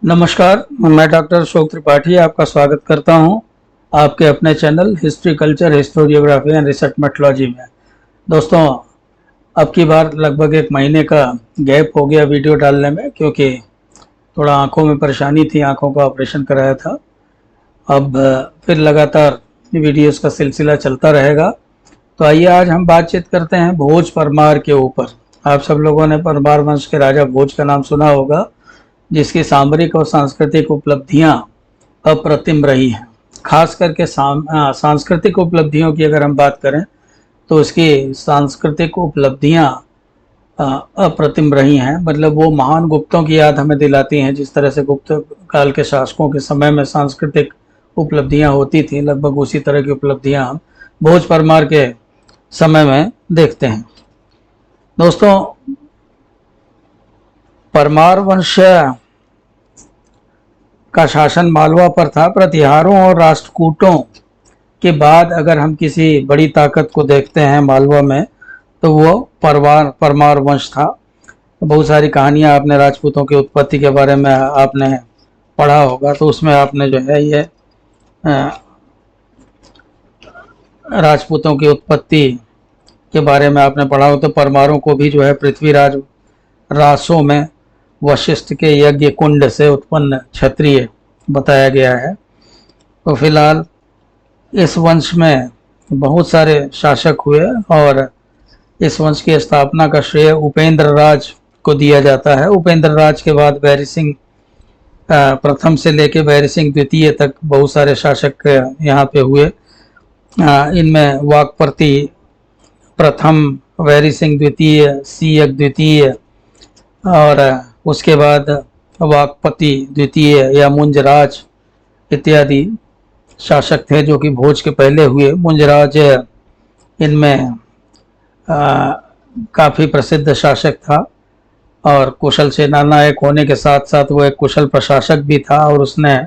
नमस्कार, मैं डॉक्टर अशोक त्रिपाठी आपका स्वागत करता हूं आपके अपने channel history culture historiography and research methodology में। दोस्तों, अब की बार लगभग एक महीने का गैप हो गया वीडियो डालने में, क्योंकि थोड़ा आंखों में परेशानी थी, आंखों का ऑपरेशन कराया था। अब फिर लगातार वीडियोस का सिलसिला चलता रहेगा। तो आइए आज हम बातचीत करते हैं भोज परमार के ऊपर। आप सब लोगों ने परमार वंश के राजा भोज का नाम सुना होगा, जिसकी सामरिक और सांस्कृतिक उपलब्धियां अप्रतिम रही हैं। खास करके सांस्कृतिक उपलब्धियों की अगर हम बात करें तो उसकी सांस्कृतिक उपलब्धियां अप्रतिम रही हैं। मतलब वो महान गुप्तों की याद हमें दिलाती हैं। जिस तरह से गुप्त काल के शासकों के समय में सांस्कृतिक उपलब्धियां होती थी, लगभग उसी तरह की उपलब्धियां हम भोज परमार के समय में देखते हैं। दोस्तों, परमार वंश का शासन मालवा पर था। प्रतिहारों और राष्ट्रकूटों के बाद अगर हम किसी बड़ी ताकत को देखते हैं मालवा में, तो वो परमार वंश था। बहुत सारी कहानियां आपने राजपूतों की उत्पत्ति के बारे में आपने पढ़ा होगा, तो उसमें आपने जो है ये राजपूतों की उत्पत्ति के बारे में आपने पढ़ा हो। तो परमारों को भी जो है पृथ्वीराज रासों में वशिष्ठ के यज्ञ कुंड से उत्पन्न क्षत्रिय बताया गया है। तो फिलहाल इस वंश में बहुत सारे शासक हुए और इस वंश की स्थापना का श्रेय उपेंद्र राज को दिया जाता है। उपेंद्र राज के बाद बैरी सिंह प्रथम से लेकर बैरी सिंह द्वितीय तक बहुत सारे शासक यहाँ पे हुए। इनमें वाकप्रति प्रथम, बैरी सिंह द्वितीय, सीयक द्वितीय और उसके बाद वाकपति द्वितीय या मुंजराज इत्यादि शासक थे, जो कि भोज के पहले हुए। मुंजराज इनमें काफ़ी प्रसिद्ध शासक था और कुशल सेनानायक होने के साथ साथ वो एक कुशल प्रशासक भी था, और उसने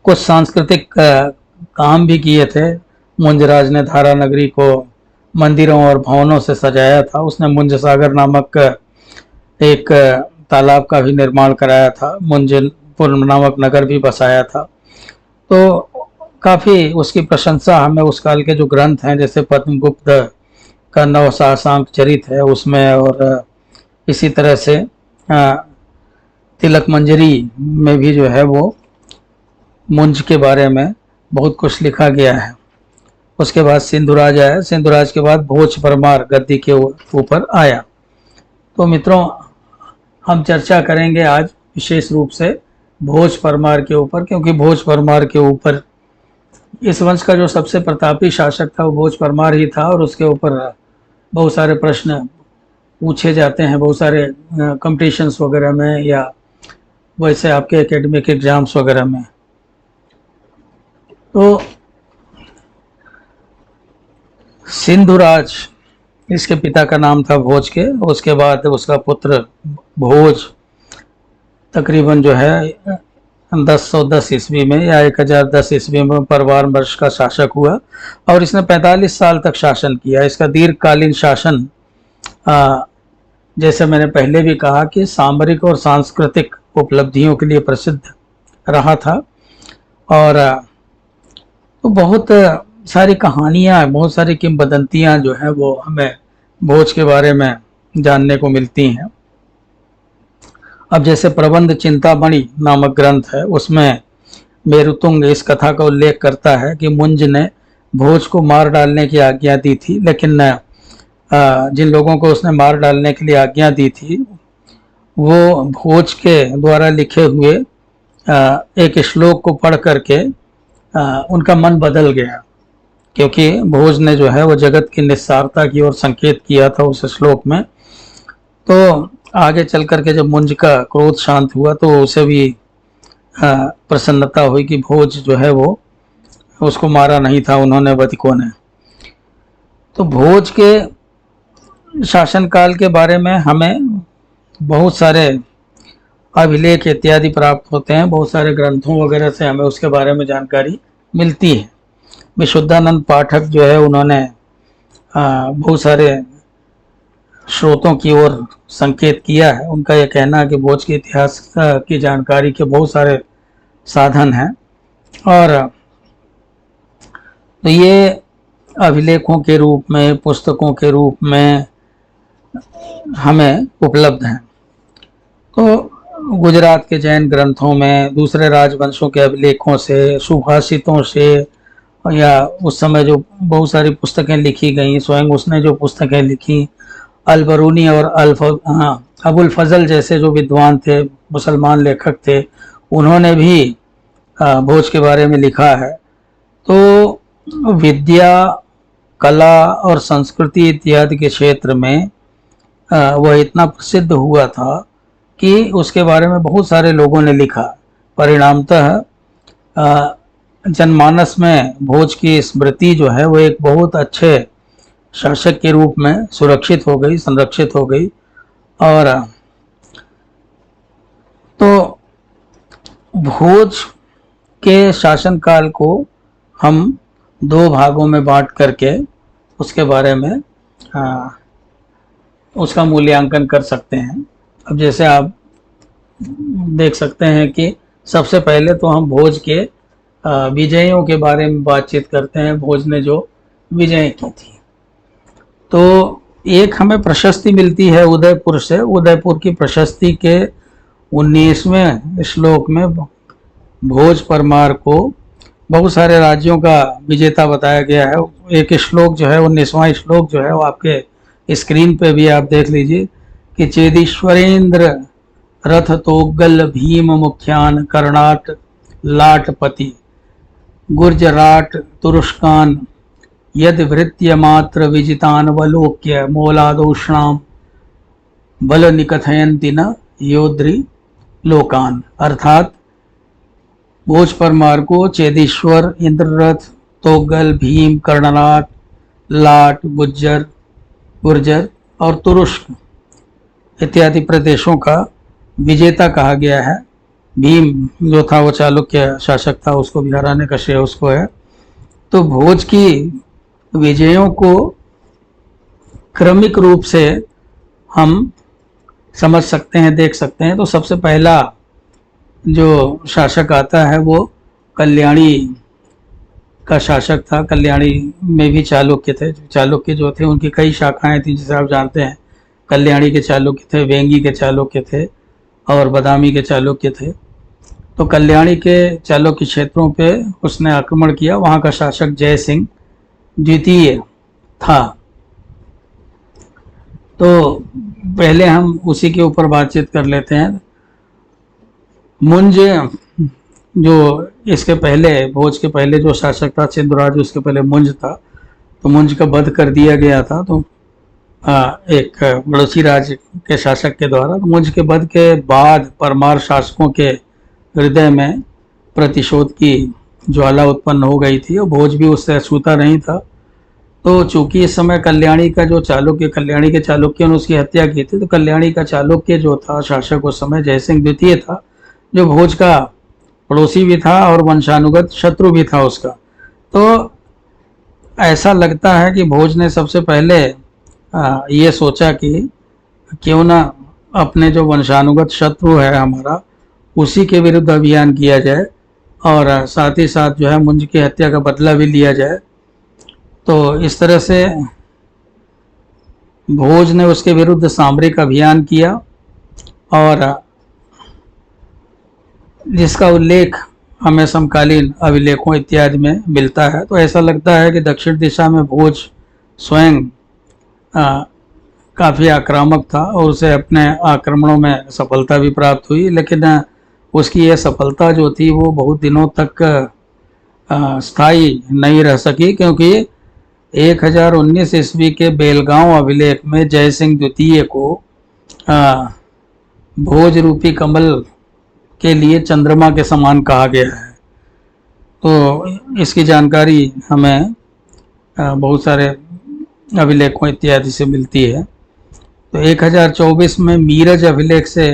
कुछ सांस्कृतिक काम भी किए थे। मुंजराज ने धारा नगरी को मंदिरों और भवनों से सजाया था। उसने मुंज सागर नामक एक तालाब का भी निर्माण कराया था। मुंजपुर नामक नगर भी बसाया था। तो काफ़ी उसकी प्रशंसा हमें उस काल के जो ग्रंथ हैं, जैसे पद्मगुप्त का नव साहसांक चरित है उसमें, और इसी तरह से तिलक मंजरी में भी जो है वो मुंज के बारे में बहुत कुछ लिखा गया है। उसके बाद सिंधुराज आया। सिंधुराज के बाद भोज परमार गद्दी के ऊपर आया। तो मित्रों, हम चर्चा करेंगे आज विशेष रूप से भोज परमार के ऊपर, क्योंकि भोज परमार के ऊपर इस वंश का जो सबसे प्रतापी शासक था वो भोज परमार ही था, और उसके ऊपर बहुत सारे प्रश्न पूछे जाते हैं, बहुत सारे कॉम्पिटिशन्स वगैरह में या वैसे आपके एकेडमिक एग्जाम्स वगैरह में। तो सिंधुराज, इसके पिता का नाम था भोज के। उसके बाद उसका पुत्र भोज तकरीबन जो है 1010 ईस्वी में या 1010 ईस्वी में परमार वंश का शासक हुआ, और इसने 45 साल तक शासन किया। इसका दीर्घकालीन शासन जैसे मैंने पहले भी कहा कि सामरिक और सांस्कृतिक उपलब्धियों के लिए प्रसिद्ध रहा था। और तो बहुत सारी कहानियाँ, बहुत सारी किंवदंतियाँ जो है वो हमें भोज के बारे में जानने को मिलती हैं। अब जैसे प्रबंध चिंतामणि नामक ग्रंथ है, उसमें मेरुतुंग इस कथा का उल्लेख करता है कि मुंज ने भोज को मार डालने की आज्ञा दी थी, लेकिन जिन लोगों को उसने मार डालने के लिए आज्ञा दी थी वो भोज के द्वारा लिखे हुए एक श्लोक को पढ़ करके उनका मन बदल गया, क्योंकि भोज ने जो है वो जगत की निस्सारता की ओर संकेत किया था उस श्लोक में। तो आगे चल करके जब मुंज का क्रोध शांत हुआ तो उसे भी प्रसन्नता हुई कि भोज जो है वो उसको मारा नहीं था उन्होंने, वधिकों ने। तो भोज के शासनकाल के बारे में हमें बहुत सारे अभिलेख इत्यादि प्राप्त होते हैं, बहुत सारे ग्रंथों वगैरह से हमें उसके बारे में जानकारी मिलती है। विशुद्धानंद पाठक जो है उन्होंने बहुत सारे स्रोतों की ओर संकेत किया है। उनका यह कहना है कि भोज के इतिहास की जानकारी के बहुत सारे साधन हैं और तो ये अभिलेखों के रूप में, पुस्तकों के रूप में हमें उपलब्ध हैं। तो गुजरात के जैन ग्रंथों में, दूसरे राजवंशों के अभिलेखों से, सुभाषितों से, या उस समय जो बहुत सारी पुस्तकें लिखी गई, स्वयं उसने जो पुस्तकें लिखी, अल-बरूनी और अबुल फजल जैसे जो विद्वान थे, मुसलमान लेखक थे, उन्होंने भी भोज के बारे में लिखा है। तो विद्या, कला और संस्कृति इत्यादि के क्षेत्र में वह इतना प्रसिद्ध हुआ था कि उसके बारे में बहुत सारे लोगों ने लिखा। परिणामतः जनमानस में भोज की स्मृति जो है वो एक बहुत अच्छे शासक के रूप में सुरक्षित हो गई, संरक्षित हो गई। और तो भोज के शासनकाल को हम दो भागों में बांट करके उसके बारे में उसका मूल्यांकन कर सकते हैं। अब जैसे आप देख सकते हैं कि सबसे पहले तो हम भोज के विजयों के बारे में बातचीत करते हैं। भोज ने जो विजय की थी, तो एक हमें प्रशस्ति मिलती है उदयपुर से। उदयपुर की प्रशस्ति के 19वें श्लोक में भोज परमार को बहुत सारे राज्यों का विजेता बताया गया है। एक श्लोक जो है, 19वां श्लोक जो है, वो आपके स्क्रीन पे भी आप देख लीजिए कि चेदीश्वरेंद्र रथ तोगल भीम मुख्यान कर्णाट लाटपति गुर्जराट तुरुष्कान यद भृत्य मात्र विजितान वलोक्य मौलादोषणाम बल निकथयंति न योद्री लोकान। अर्थात भोज परमार को चेदीश्वर, इंद्ररथ, तोगल, भीम, कर्णनाट, लाट, गुर्जर और तुरुष्क इत्यादि प्रदेशों का विजेता कहा गया है। भीम जो था वो चालुक्य शासक था, उसको भी हराने का श्रेय उसको है। तो भोज की विजयों को क्रमिक रूप से हम समझ सकते हैं, देख सकते हैं। तो सबसे पहला जो शासक आता है वो कल्याणी का शासक था। कल्याणी में भी चालुक्य थे। चालुक्य जो थे उनकी कई शाखाएं थी, जिसे आप जानते हैं। कल्याणी के चालुक्य थे, वेंगी के चालुक्य थे और बदामी के चालुक्य थे। तो कल्याणी के चालुक्य क्षेत्रों पे उसने आक्रमण किया। वहाँ का शासक जय सिंह द्वितीय था। तो पहले हम उसी के ऊपर बातचीत कर लेते हैं। मुंज जो इसके पहले, भोज के पहले जो शासक था सिंधुराज, उसके पहले मुंज था। तो मुंज का वध कर दिया गया था तो एक बड़ोसी राज के शासक के द्वारा। तो मुंज के वध के बाद परमार शासकों के हृदय में प्रतिशोध की ज्वाला उत्पन्न हो गई थी और भोज भी उससे अछूता नहीं था। तो चूंकि इस समय कल्याणी का जो चालुक्य, कल्याणी के चालुक्य ने उसकी हत्या की थी, तो कल्याणी का चालुक्य जो था शासक उस समय जयसिंह द्वितीय था, जो भोज का पड़ोसी भी था और वंशानुगत शत्रु भी था उसका। तो ऐसा लगता है कि भोज ने सबसे पहले ये सोचा कि क्यों ना अपने जो वंशानुगत शत्रु है हमारा, उसी के विरुद्ध अभियान किया जाए और साथ ही साथ जो है मुंज की हत्या का बदला भी लिया जाए। तो इस तरह से भोज ने उसके विरुद्ध सामरिक अभियान किया और जिसका उल्लेख हमें समकालीन अभिलेखों इत्यादि में मिलता है। तो ऐसा लगता है कि दक्षिण दिशा में भोज स्वयं काफ़ी आक्रामक था और उसे अपने आक्रमणों में सफलता भी प्राप्त हुई, लेकिन उसकी यह सफलता जो थी वो बहुत दिनों तक स्थायी नहीं रह सकी, क्योंकि 1019 ईस्वी के बेलगांव अभिलेख में जयसिंह द्वितीय को भोज रूपी कमल के लिए चंद्रमा के समान कहा गया है। तो इसकी जानकारी हमें बहुत सारे अभिलेखों इत्यादि से मिलती है। तो 1024 में मीरज अभिलेख से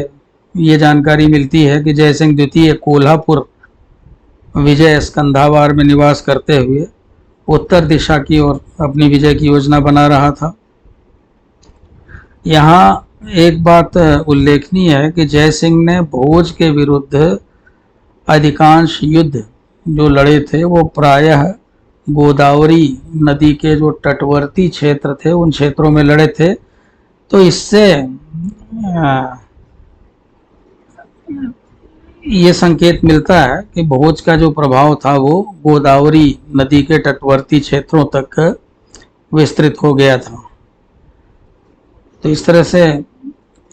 ये जानकारी मिलती है कि जयसिंह द्वितीय कोल्हापुर विजय स्कंधावार में निवास करते हुए उत्तर दिशा की ओर अपनी विजय की योजना बना रहा था। यहाँ एक बात उल्लेखनीय है कि जय सिंह ने भोज के विरुद्ध अधिकांश युद्ध जो लड़े थे वो प्रायः गोदावरी नदी के जो तटवर्ती क्षेत्र थे उन क्षेत्रों में लड़े थे। तो इससे ये संकेत मिलता है कि भोज का जो प्रभाव था वो गोदावरी नदी के तटवर्ती क्षेत्रों तक विस्तृत हो गया था। तो इस तरह से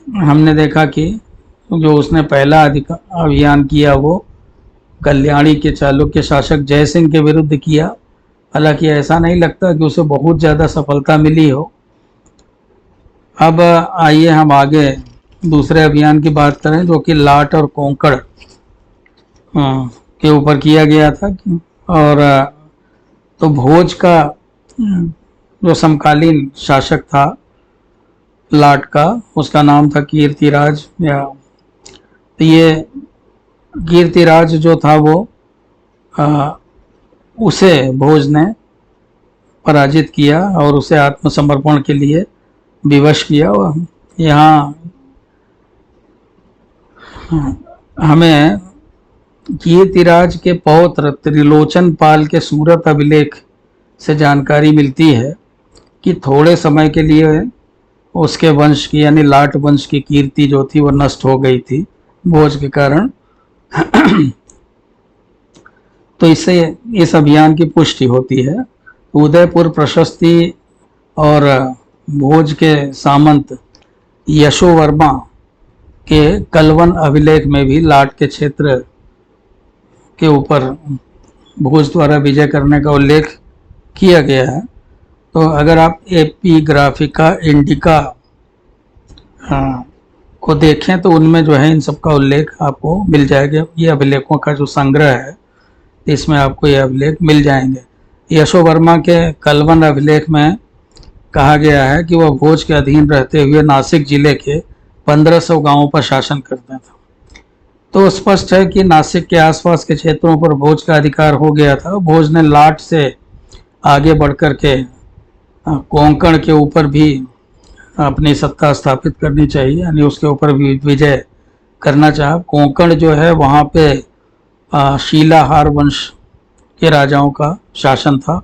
हमने देखा कि जो उसने पहला अभियान किया वो कल्याणी के चालुक्य शासक जय सिंह के विरुद्ध किया। हालांकि ऐसा नहीं लगता कि उसे बहुत ज़्यादा सफलता मिली हो। अब आइए हम आगे दूसरे अभियान की बात करें जो कि लाट और कोंकण के ऊपर किया गया था। और तो भोज का जो समकालीन शासक था लाट का, उसका नाम था कीर्तिराज। या तो ये कीर्तिराज जो था वो उसे भोज ने पराजित किया और उसे आत्मसमर्पण के लिए विवश किया। यहाँ हमें कीर्तिराज के पौत्र त्रिलोचन पाल के सूरत अभिलेख से जानकारी मिलती है कि थोड़े समय के लिए उसके वंश की यानी लाट वंश की कीर्ति जो थी वो नष्ट हो गई थी भोज के कारण। तो इससे इस अभियान की पुष्टि होती है। उदयपुर प्रशस्ति और भोज के सामंत यशोवर्मा के कलवन अभिलेख में भी लाट के क्षेत्र के ऊपर भोज द्वारा विजय करने का उल्लेख किया गया है। तो अगर आप एपिग्राफिका इंडिका को देखें तो उनमें जो है इन सब का उल्लेख आपको मिल जाएगा। ये अभिलेखों का जो संग्रह है इसमें आपको ये अभिलेख मिल जाएंगे। यशोवर्मा के कलवन अभिलेख में कहा गया है कि वह भोज के अधीन रहते हुए नासिक जिले के 1500 गांवों पर शासन करता था। तो स्पष्ट है कि नासिक के आसपास के क्षेत्रों पर भोज का अधिकार हो गया था। भोज ने लाट से आगे बढ़कर के कोंकण के ऊपर भी अपनी सत्ता स्थापित करनी चाहिए, यानी उसके ऊपर भी विजय करना चाहा। कोंकण जो है वहाँ पे शीलाहार वंश के राजाओं का शासन था।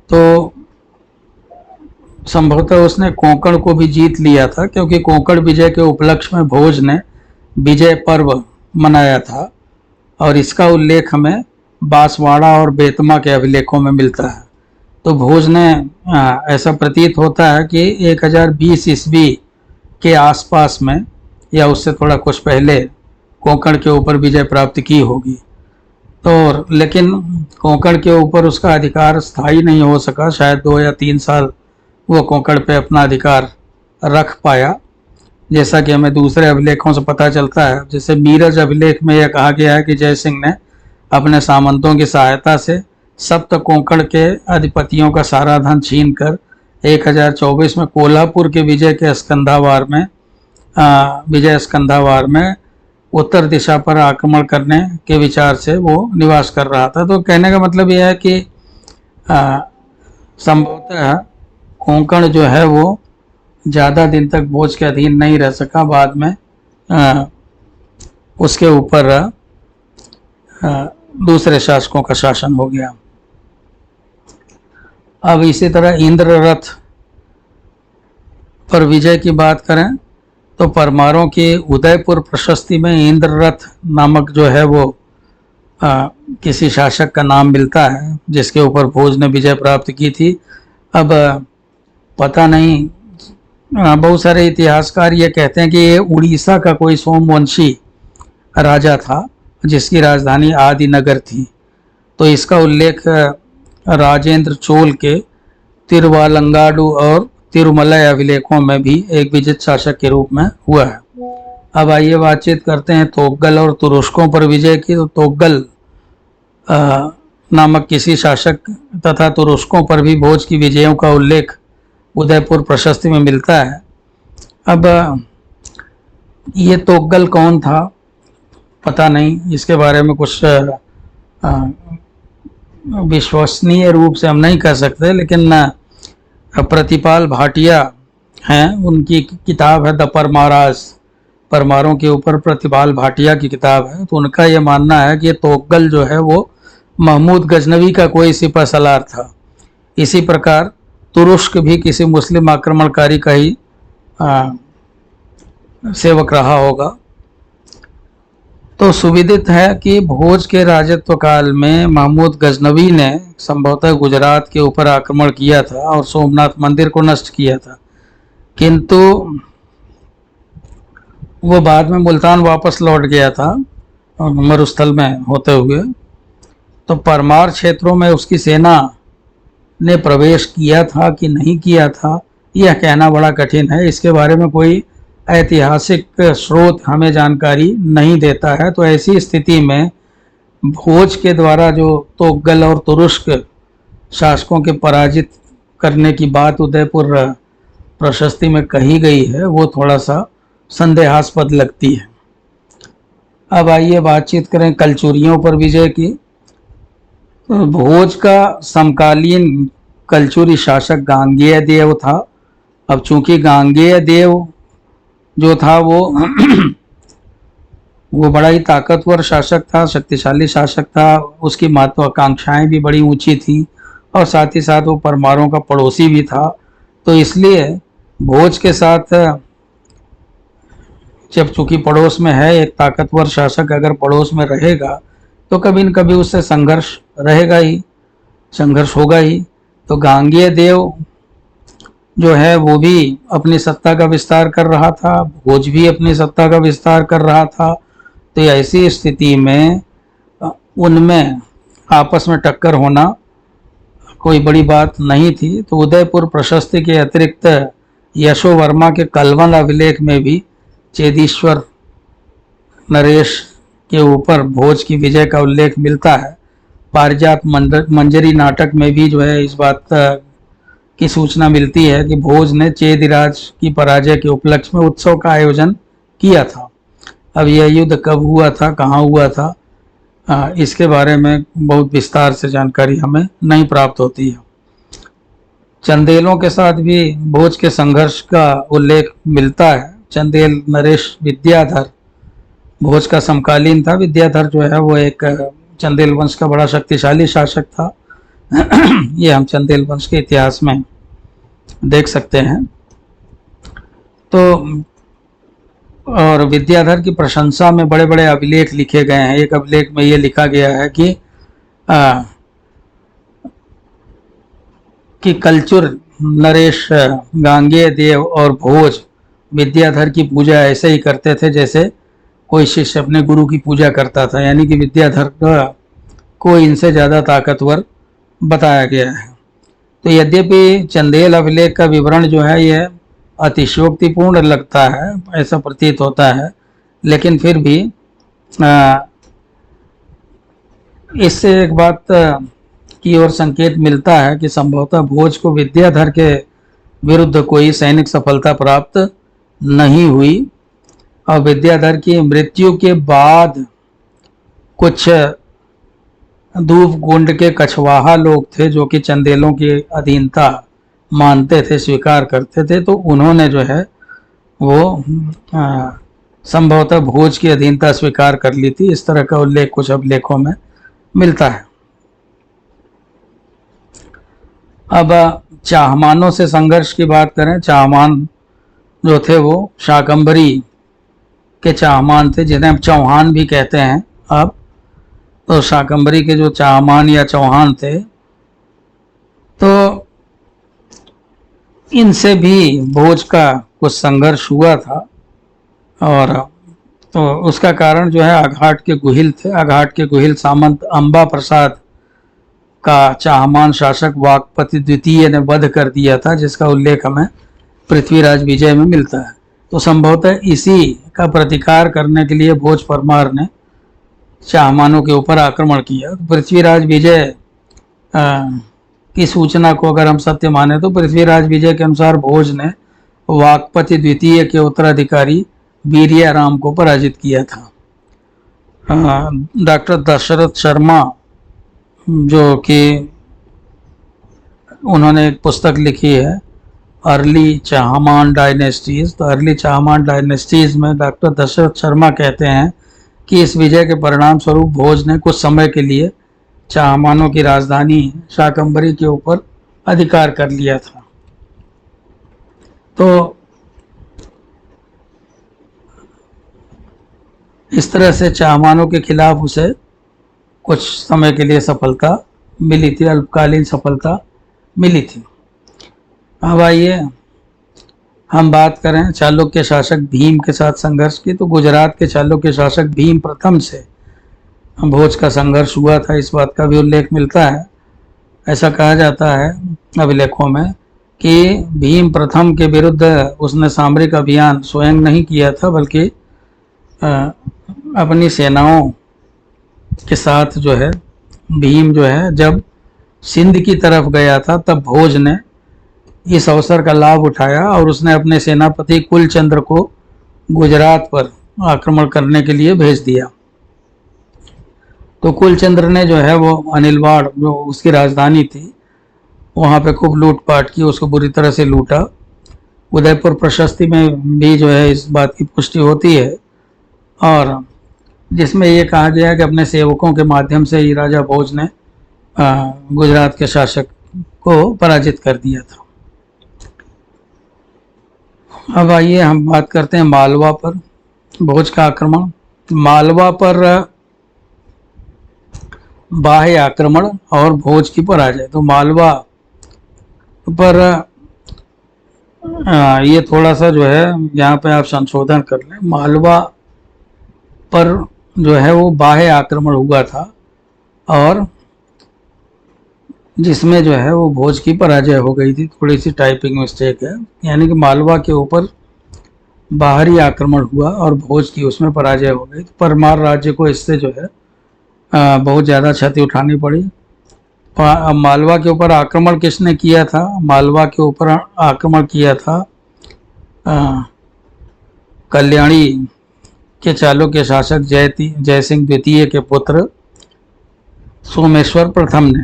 तो संभवतः उसने कोंकण को भी जीत लिया था, क्योंकि कोंकण विजय के उपलक्ष्य में भोज ने विजय पर्व मनाया था और इसका उल्लेख हमें बांसवाड़ा और बेतमा के अभिलेखों में मिलता है। तो भोज ने ऐसा प्रतीत होता है कि 1020 ईस्वी के आसपास में या उससे थोड़ा कुछ पहले कोंकण के ऊपर विजय प्राप्त की होगी। तो लेकिन कोंकण के ऊपर उसका अधिकार स्थायी नहीं हो सका। शायद 2 या 3 साल वो कोंकण पे अपना अधिकार रख पाया, जैसा कि हमें दूसरे अभिलेखों से पता चलता है। जैसे मीरज अभिलेख में यह कहा गया है कि जय सिंह ने अपने सामंतों की सहायता से सप्त कोंकण के अधिपतियों का सारा धन छीनकर 1024 में कोल्हापुर के विजय स्कंधावार में उत्तर दिशा पर आक्रमण करने के विचार से वो निवास कर रहा था। तो कहने का मतलब यह है कि संभवतः कोंकण जो है वो ज़्यादा दिन तक भोज के अधीन नहीं रह सका। बाद में उसके ऊपर दूसरे शासकों का शासन हो गया। अब इसी तरह इंद्ररथ पर विजय की बात करें तो परमारों की उदयपुर प्रशस्ति में इंद्ररथ नामक जो है वो किसी शासक का नाम मिलता है जिसके ऊपर भोज ने विजय प्राप्त की थी। अब पता नहीं, बहुत सारे इतिहासकार ये कहते हैं कि ये उड़ीसा का कोई सोमवंशी राजा था जिसकी राजधानी आदिनगर थी। तो इसका उल्लेख राजेंद्र चोल के तिरुवालंगाडु और तिरुमलई अभिलेखों में भी एक विजित शासक के रूप में हुआ है। अब आइए बातचीत करते हैं तोग्गल और तुरुष्कों पर विजय की। तो तोग्गल नामक किसी शासक तथा तुरुष्कों पर भी भोज की विजयों का उल्लेख उदयपुर प्रशस्ति में मिलता है। अब ये तोग्गल कौन था पता नहीं, इसके बारे में कुछ विश्वसनीय रूप से हम नहीं कह सकते, लेकिन प्रतिपाल भाटिया हैं, उनकी किताब है द परमारास, परमारों के ऊपर प्रतिपाल भाटिया की किताब है। तो उनका ये मानना है कि तोगल जो है वो महमूद गजनवी का कोई सिपह सलार था। इसी प्रकार तुरुष्क भी किसी मुस्लिम आक्रमणकारी का ही सेवक रहा होगा। तो सुविदित है कि भोज के राजत्व काल में महमूद गजनवी ने संभवतः गुजरात के ऊपर आक्रमण किया था और सोमनाथ मंदिर को नष्ट किया था, किंतु वो बाद में मुल्तान वापस लौट गया था मरुस्थल में होते हुए। तो परमार क्षेत्रों में उसकी सेना ने प्रवेश किया था कि नहीं किया था, यह कहना बड़ा कठिन है। इसके बारे में कोई ऐतिहासिक स्रोत हमें जानकारी नहीं देता है। तो ऐसी स्थिति में भोज के द्वारा जो तोगल और तुरुष्क शासकों के पराजित करने की बात उदयपुर प्रशस्ति में कही गई है, वो थोड़ा सा संदेहास्पद लगती है। अब आइए बातचीत करें कलचुरियों पर विजय की। तो भोज का समकालीन कलचुरी शासक गांगेय देव था। अब चूंकि गांगेय देव जो था वो बड़ा ही ताकतवर शासक था, शक्तिशाली शासक था, उसकी महत्वाकांक्षाएं भी बड़ी ऊंची थी और साथ ही साथ वो परमारों का पड़ोसी भी था। तो इसलिए भोज के साथ जब चूंकि पड़ोस में है एक ताकतवर शासक, अगर पड़ोस में रहेगा तो कभी न कभी उससे संघर्ष रहेगा ही, संघर्ष होगा ही। तो गांगेय देव जो है वो भी अपनी सत्ता का विस्तार कर रहा था, भोज भी अपनी सत्ता का विस्तार कर रहा था। तो ऐसी स्थिति में उनमें आपस में टक्कर होना कोई बड़ी बात नहीं थी। तो उदयपुर प्रशस्ति के अतिरिक्त यशो वर्मा के कलवन अभिलेख में भी चेदीश्वर नरेश के ऊपर भोज की विजय का उल्लेख मिलता है। पारिजात मंजरी नाटक में भी जो है इस बात की सूचना मिलती है कि भोज ने चेदिराज की पराजय के उपलक्ष्य में उत्सव का आयोजन किया था। अब यह युद्ध कब हुआ था, कहाँ हुआ था, इसके बारे में बहुत विस्तार से जानकारी हमें नहीं प्राप्त होती है। चंदेलों के साथ भी भोज के संघर्ष का उल्लेख मिलता है। चंदेल नरेश विद्याधर भोज का समकालीन था। विद्याधर जो है वो एक चंदेल वंश का बड़ा शक्तिशाली शासक था। ये हम चंदेल वंश के इतिहास में देख सकते हैं। तो और विद्याधर की प्रशंसा में बड़े बड़े अभिलेख लिखे गए हैं। एक अभिलेख में ये लिखा गया है कि कलचुर नरेश गांगेय देव और भोज विद्याधर की पूजा ऐसे ही करते थे जैसे कोई शिष्य अपने गुरु की पूजा करता था, यानी कि विद्याधर को इनसे ज़्यादा ताकतवर बताया गया है। तो यद्यपि चंदेल अभिलेख का विवरण जो है यह अतिशयोक्तिपूर्ण लगता है, ऐसा प्रतीत होता है, लेकिन फिर भी इससे एक बात की ओर संकेत मिलता है कि संभवतः भोज को विद्याधर के विरुद्ध कोई सैनिक सफलता प्राप्त नहीं हुई और विद्याधर की मृत्यु के बाद कुछ धूपगुंड के कछवाहा लोग थे जो कि चंदेलों की अधीनता मानते थे, स्वीकार करते थे। तो उन्होंने जो है वो संभवतः भोज की अधीनता स्वीकार कर ली थी। इस तरह का उल्लेख कुछ अभिलेखों में मिलता है। अब चाहमानों से संघर्ष की बात करें। चाहमान जो थे वो शाकंभरी के चाहमान थे, जिन्हें हम चौहान भी कहते हैं। अब तो शाकंभरी के जो चाहमान या चौहान थे, तो इनसे भी भोज का कुछ संघर्ष हुआ था और तो उसका कारण जो है आघाट के गुहिल थे। आघाट के गुहिल सामंत अंबा प्रसाद का चाहमान शासक वाकपति द्वितीय ने वध कर दिया था, जिसका उल्लेख हमें पृथ्वीराज विजय में मिलता है। तो संभवतः इसी का प्रतिकार करने के लिए भोज परमार ने चाहमानों के ऊपर आक्रमण किया। पृथ्वीराज विजय की सूचना को अगर हम सत्य माने तो पृथ्वीराज विजय के अनुसार भोज ने वाकपति द्वितीय के उत्तराधिकारी वीर्याराम को पराजित किया था। डॉक्टर दशरथ शर्मा जो कि उन्होंने एक पुस्तक लिखी है अर्ली चाहमान डायनेस्टीज। तो अर्ली चाहमान डायनेस्टीज में डॉक्टर दशरथ शर्मा कहते हैं कि इस विजय के परिणाम स्वरूप भोज ने कुछ समय के लिए चाहमानों की राजधानी शाकंभरी के ऊपर अधिकार कर लिया था। तो इस तरह से चाहमानों के खिलाफ उसे कुछ समय के लिए सफलता मिली थी, अल्पकालीन सफलता मिली थी। अब आइए हम बात करें चालुक्य शासक भीम के साथ संघर्ष की। तो गुजरात के चालुक्य शासक भीम प्रथम से भोज का संघर्ष हुआ था, इस बात का भी उल्लेख मिलता है। ऐसा कहा जाता है अभिलेखों में कि भीम प्रथम के विरुद्ध उसने सामरिक अभियान स्वयं नहीं किया था, बल्कि अपनी सेनाओं के साथ जो है भीम जो है जब सिंध की तरफ गया था, तब भोज ने इस अवसर का लाभ उठाया और उसने अपने सेनापति कुलचंद्र को गुजरात पर आक्रमण करने के लिए भेज दिया। तो कुलचंद्र ने जो है वो अनिलवाड़, जो उसकी राजधानी थी, वहाँ पे खूब लूटपाट की, उसको बुरी तरह से लूटा। उदयपुर प्रशस्ति में भी जो है इस बात की पुष्टि होती है, और जिसमें ये कहा गया कि अपने सेवकों के माध्यम से ही राजा भोज ने गुजरात के शासक को पराजित कर दिया था। अब आइए हम बात करते हैं मालवा पर भोज का आक्रमण। मालवा पर बाह्य आक्रमण और भोज की पराजय। तो मालवा पर ये थोड़ा सा जो है यहाँ पे आप संशोधन कर लें। मालवा पर जो है वो बाह्य आक्रमण हुआ था, और जिसमें जो है वो भोज की पराजय हो गई थी। थोड़ी सी टाइपिंग मिस्टेक है, यानी कि मालवा के ऊपर बाहरी आक्रमण हुआ और भोज की उसमें पराजय हो गई। तो परमार राज्य को इससे जो है बहुत ज़्यादा क्षति उठानी पड़ी। मालवा के ऊपर आक्रमण किसने किया था? मालवा के ऊपर आक्रमण किया था कल्याणी के चालुक्य शासक जयसिंह द्वितीय के पुत्र सोमेश्वर प्रथम ने।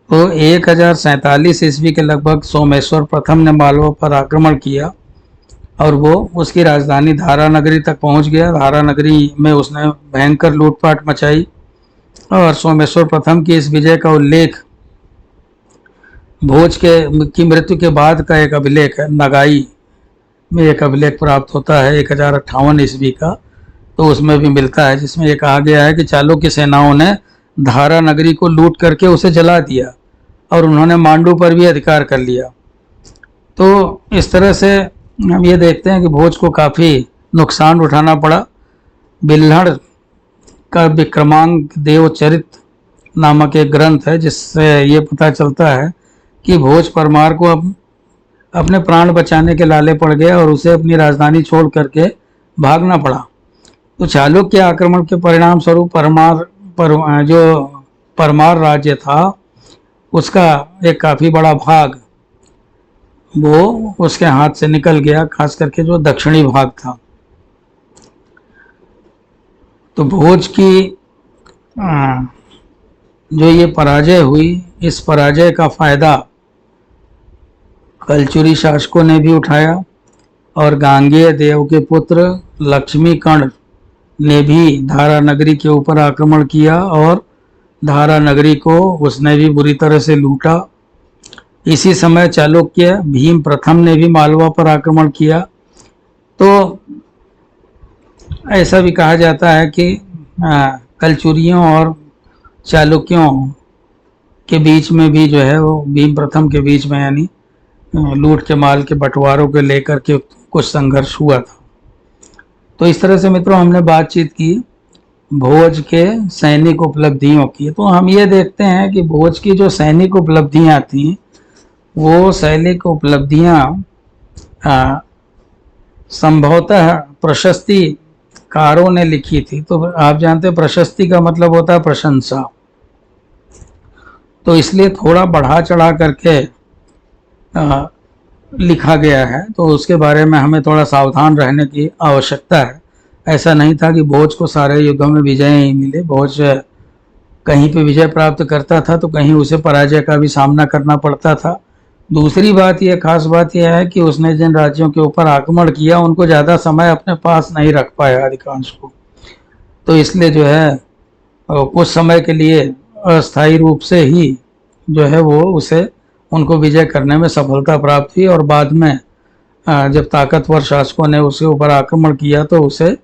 तो 1047 ईस्वी के लगभग सोमेश्वर प्रथम ने मालवा पर आक्रमण किया और वो उसकी राजधानी धारा नगरी तक पहुंच गया। धारा नगरी में उसने भयंकर लूटपाट मचाई, और सोमेश्वर प्रथम की इस विजय का उल्लेख भोज की मृत्यु के बाद का एक अभिलेख है, नगाई में एक अभिलेख प्राप्त होता है 1058 ईस्वी का। तो उसमें भी मिलता है, जिसमें ये कहा गया है कि चालुक्य सेनाओं ने धारा नगरी को लूट करके उसे जला दिया और उन्होंने मांडू पर भी अधिकार कर लिया। तो इस तरह से हम ये देखते हैं कि भोज को काफ़ी नुकसान उठाना पड़ा। बिल्हड़ का विक्रमांक देवचरित नामक एक ग्रंथ है, जिससे ये पता चलता है कि भोज परमार को अपने प्राण बचाने के लाले पड़ गया और उसे अपनी राजधानी छोड़ करके भागना पड़ा। तो चालुक्य आक्रमण के परिणाम स्वरूप जो परमार राज्य था उसका एक काफ़ी बड़ा भाग वो उसके हाथ से निकल गया, खास करके जो दक्षिणी भाग था। तो भोज की जो ये पराजय हुई, इस पराजय का फायदा कलचुरी शासकों ने भी उठाया, और गांगेय देव के पुत्र लक्ष्मीकर्ण ने भी धारा नगरी के ऊपर आक्रमण किया और धारा नगरी को उसने भी बुरी तरह से लूटा। इसी समय चालुक्य भीम प्रथम ने भी मालवा पर आक्रमण किया। तो ऐसा भी कहा जाता है कि कलचुरियों और चालुक्यों के बीच में भी जो है वो भीम प्रथम के बीच में, यानी लूट के माल के बंटवारों को लेकर के कुछ संघर्ष हुआ था। तो इस तरह से मित्रों हमने बातचीत की भोज के सैनिक उपलब्धियों की। तो हम ये देखते हैं कि भोज की जो सैनिक उपलब्धियां थी, वो सैनिक उपलब्धियां संभवतः प्रशस्तिकारों ने लिखी थी। तो आप जानते हैं प्रशस्ति का मतलब होता है प्रशंसा, तो इसलिए थोड़ा बढ़ा चढ़ा करके लिखा गया है। तो उसके बारे में हमें थोड़ा सावधान रहने की आवश्यकता है। ऐसा नहीं था कि भोज को सारे युद्धों में विजय ही मिले। भोज कहीं पे विजय प्राप्त करता था तो कहीं उसे पराजय का भी सामना करना पड़ता था। दूसरी बात यह, खास बात यह है कि उसने जिन राज्यों के ऊपर आक्रमण किया उनको ज़्यादा समय अपने पास नहीं रख पाया अधिकांश को, तो इसलिए जो है कुछ समय के लिए अस्थायी रूप से ही जो है वो उसे उनको विजय करने में सफलता प्राप्त हुई, और बाद में जब ताकतवर शासकों ने उसके ऊपर आक्रमण किया तो उसे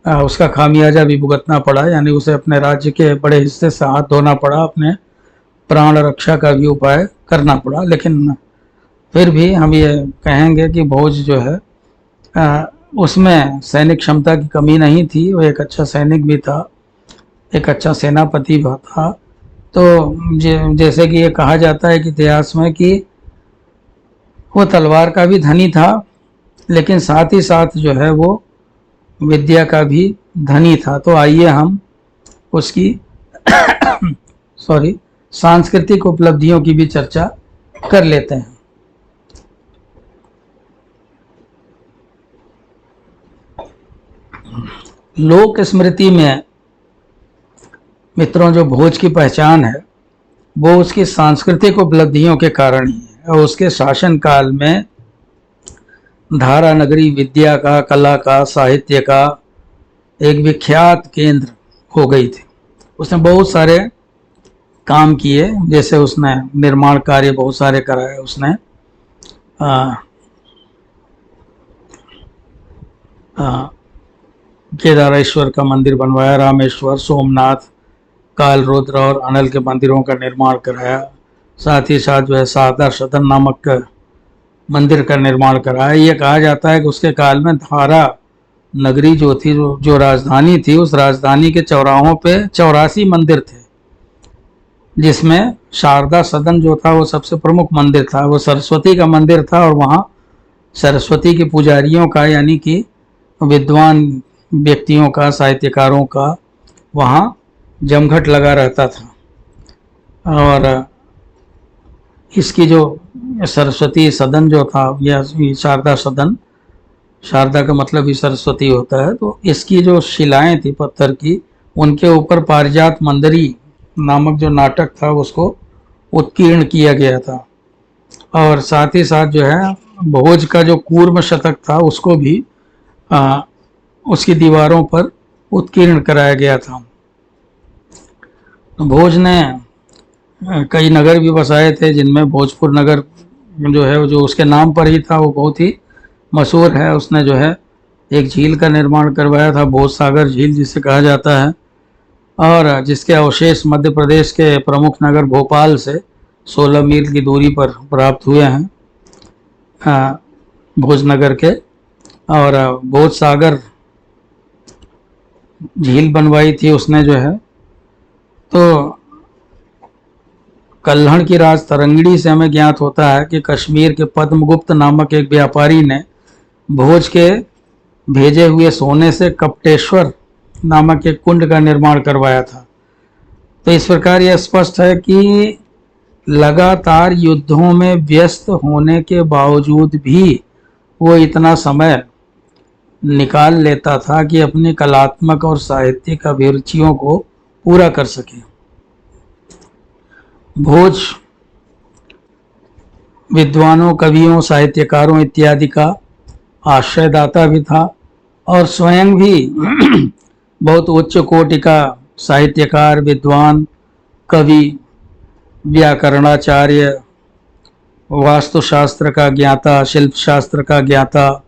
उसका खामियाजा भी भुगतना पड़ा, यानी उसे अपने राज्य के बड़े हिस्से से हाथ धोना पड़ा, अपने प्राण रक्षा का भी उपाय करना पड़ा। लेकिन फिर भी हम ये कहेंगे कि भोज जो है उसमें सैनिक क्षमता की कमी नहीं थी, वो एक अच्छा सैनिक भी था, एक अच्छा सेनापति भी था। तो जैसे कि ये कहा जाता है कि इतिहास में कि वो तलवार का भी धनी था, लेकिन साथ ही साथ जो है वो विद्या का भी धनी था। तो आइए हम उसकी सांस्कृतिक उपलब्धियों की भी चर्चा कर लेते हैं। लोक स्मृति में मित्रों जो भोज की पहचान है वो उसकी सांस्कृतिक उपलब्धियों के कारण ही है, और उसके शासन काल में धारा नगरी विद्या का, कला का, साहित्य का एक विख्यात केंद्र हो गई थी। उसने बहुत सारे काम किए, जैसे उसने निर्माण कार्य बहुत सारे कराए। उसने केदारेश्वर का मंदिर बनवाया, रामेश्वर, सोमनाथ, काल रुद्र और अनल के मंदिरों का निर्माण कराया। साथ ही साथ जो है शारदा सदन नामक मंदिर का निर्माण कराया। ये कहा जाता है कि उसके काल में धारा नगरी जो थी, जो राजधानी थी, उस राजधानी के चौराहों पे 84 मंदिर थे, जिसमें शारदा सदन जो था वो सबसे प्रमुख मंदिर था। वो सरस्वती का मंदिर था, और वहाँ सरस्वती के पुजारियों का, यानी कि विद्वान व्यक्तियों का, साहित्यकारों का वहाँ जमघट लगा रहता था। और इसकी जो सरस्वती सदन जो था, या शारदा सदन, शारदा का मतलब ही सरस्वती होता है, तो इसकी जो शिलाएं थी पत्थर की, उनके ऊपर पारिजात मंदरी नामक जो नाटक था उसको उत्कीर्ण किया गया था। और साथ ही साथ जो है भोज का जो कूर्म शतक था उसको भी उसकी दीवारों पर उत्कीर्ण कराया गया था। तो भोज ने कई नगर भी बसाए थे, जिनमें भोजपुर नगर जो है, जो उसके नाम पर ही था, वो बहुत ही मशहूर है। उसने जो है एक झील का निर्माण करवाया था, भोज सागर झील जिसे कहा जाता है, और जिसके अवशेष मध्य प्रदेश के प्रमुख नगर भोपाल से 16 मील की दूरी पर प्राप्त हुए हैं, भोजनगर के। और भोज सागर झील बनवाई थी उसने जो है। तो कल्हण की राज तरंगिणी से हमें ज्ञात होता है कि कश्मीर के पद्मगुप्त नामक एक व्यापारी ने भोज के भेजे हुए सोने से कपटेश्वर नामक एक कुंड का निर्माण करवाया था। तो इस प्रकार यह स्पष्ट है कि लगातार युद्धों में व्यस्त होने के बावजूद भी वो इतना समय निकाल लेता था कि अपनी कलात्मक और साहित्यिक अभिरुचियों को पूरा कर सके। भोज विद्वानों, कवियों, साहित्यकारों इत्यादि का आश्रयदाता भी था, और स्वयं भी बहुत उच्च कोटि का साहित्यकार, विद्वान, कवि, व्याकरणाचार्य, वास्तुशास्त्र का ज्ञाता, शिल्प शास्त्र का ज्ञाता,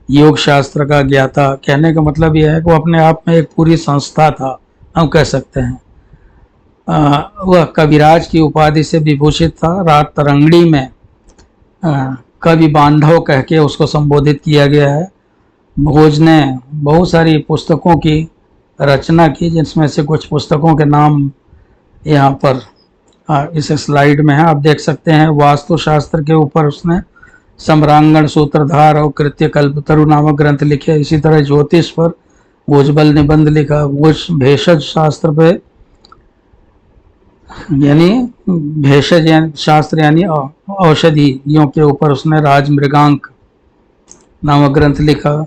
योग शास्त्र का ज्ञाता। कहने का मतलब यह है कि वो अपने आप में एक पूरी संस्था था, हम कह सकते हैं। वह कविराज की उपाधि से विभूषित था। रात तरंगड़ी में कवि बांधव कह के उसको संबोधित किया गया है। भोज ने बहुत सारी पुस्तकों की रचना की, जिसमें से कुछ पुस्तकों के नाम यहाँ पर इस स्लाइड में है, आप देख सकते हैं। वास्तुशास्त्र के ऊपर उसने सम्रांगण, सूत्रधार और कृत्य कल्पतरु नामक ग्रंथ लिखे। इसी तरह ज्योतिष पर भोजबल निबंध लिखा। भोज भेषज शास्त्र पे, यानी भेषज शास्त्र यानी औषधियों के ऊपर उसने राज मृगांक नामक ग्रंथ लिखा।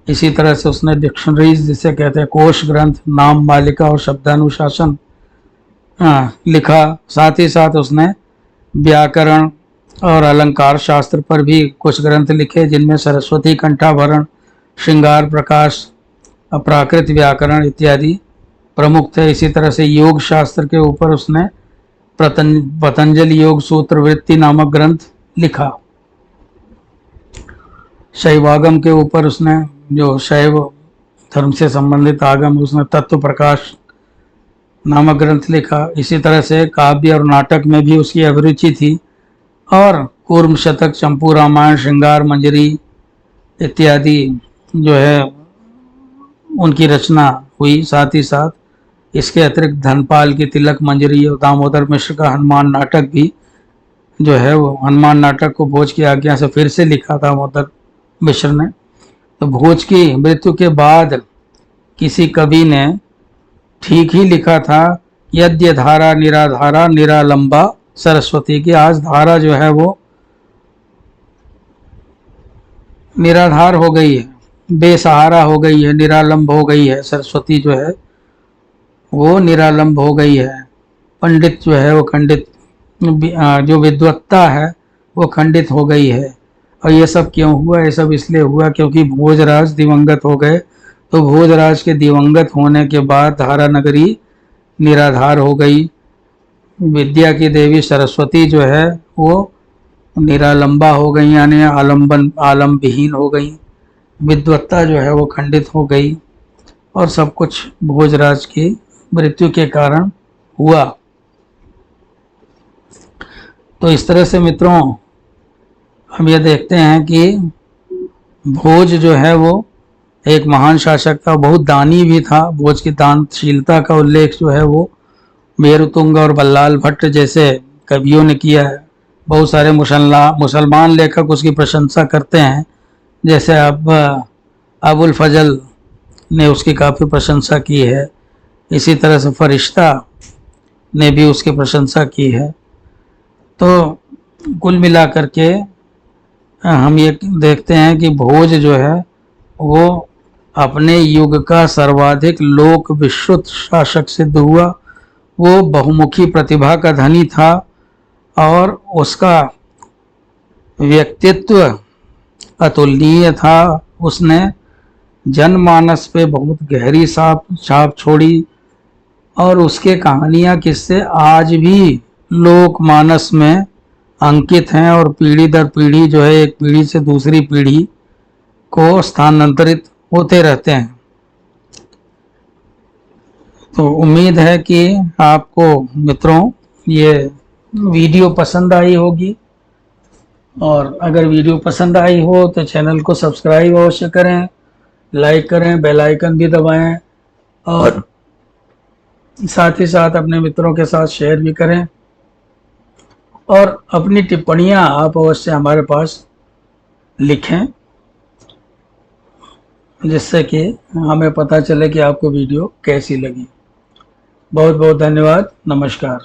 इसी तरह से उसने डिक्शनरीज जिसे कहते हैं, कोश ग्रंथ, नाम मालिका और शब्दानुशासन लिखा। साथ ही साथ उसने व्याकरण, और अलंकार शास्त्र पर भी कुछ ग्रंथ लिखे, जिनमें सरस्वती कंठाभरण, श्रृंगार प्रकाश, प्राकृत व्याकरण इत्यादि प्रमुख थे। इसी तरह से योग शास्त्र के ऊपर उसने पतंजलि योग सूत्र वृत्ति नामक ग्रंथ लिखा। शैवागम के ऊपर उसने, जो शैव धर्म से संबंधित आगम, उसने तत्व प्रकाश नामक ग्रंथ लिखा। इसी तरह से काव्य और नाटक में भी उसकी अभिरुचि थी और कूर्म शतक, चंपू रामायण, श्रृंगार मंजरी इत्यादि जो है उनकी रचना हुई। साथ ही साथ इसके अतिरिक्त धनपाल की तिलक मंजरी और दामोदर मिश्र का हनुमान नाटक भी जो है, वो हनुमान नाटक को भोज की आज्ञा से फिर से लिखा दामोदर मिश्र ने। तो भोज की मृत्यु के बाद किसी कवि ने ठीक ही लिखा था, यद्य धारा निराधारा निरालंबा सरस्वती की। आज धारा जो है वो निराधार हो गई है, बेसहारा हो गई है, निरालंब हो गई है। सरस्वती जो है वो निरालंब हो गई है। पंडित जो है वो खंडित, जो विद्वत्ता है वो खंडित हो गई है। और ये सब क्यों हुआ? ये सब इसलिए हुआ क्योंकि भोजराज दिवंगत हो गए। तो भोजराज के दिवंगत होने के बाद धारा नगरी निराधार हो गई। विद्या की देवी सरस्वती जो है वो निरालंबा हो गई, यानी आलम विहीन हो गई। विद्वत्ता जो है वो खंडित हो गई और सब कुछ भोजराज की मृत्यु के कारण हुआ। तो इस तरह से मित्रों हम ये देखते हैं कि भोज जो है वो एक महान शासक था, बहुत दानी भी था। भोज की दानशीलता का उल्लेख जो है वो मेरुतुंग और बल्लाल भट्ट जैसे कवियों ने किया है। बहुत सारे मुसलमान लेखक उसकी प्रशंसा करते हैं, जैसे अब अबुल फजल ने उसकी काफ़ी प्रशंसा की है। इसी तरह से फरिश्ता ने भी उसकी प्रशंसा की है। तो कुल मिलाकर के हम ये देखते हैं कि भोज जो है वो अपने युग का सर्वाधिक लोक विश्रुत शासक सिद्ध हुआ। वो बहुमुखी प्रतिभा का धनी था और उसका व्यक्तित्व अतुलनीय था। उसने जनमानस पे बहुत गहरी छाप छोड़ी और उसके कहानियाँ किस्से आज भी लोकमानस में अंकित हैं और पीढ़ी दर पीढ़ी जो है, एक पीढ़ी से दूसरी पीढ़ी को स्थानांतरित होते रहते हैं। तो उम्मीद है कि आपको मित्रों ये वीडियो पसंद आई होगी, और अगर वीडियो पसंद आई हो तो चैनल को सब्सक्राइब अवश्य करें, लाइक करें, बेल आइकन भी दबाएं और साथ ही साथ अपने मित्रों के साथ शेयर भी करें। और अपनी टिप्पणियां आप अवश्य हमारे पास लिखें, जिससे कि हमें पता चले कि आपको वीडियो कैसी लगी। बहुत बहुत धन्यवाद। नमस्कार।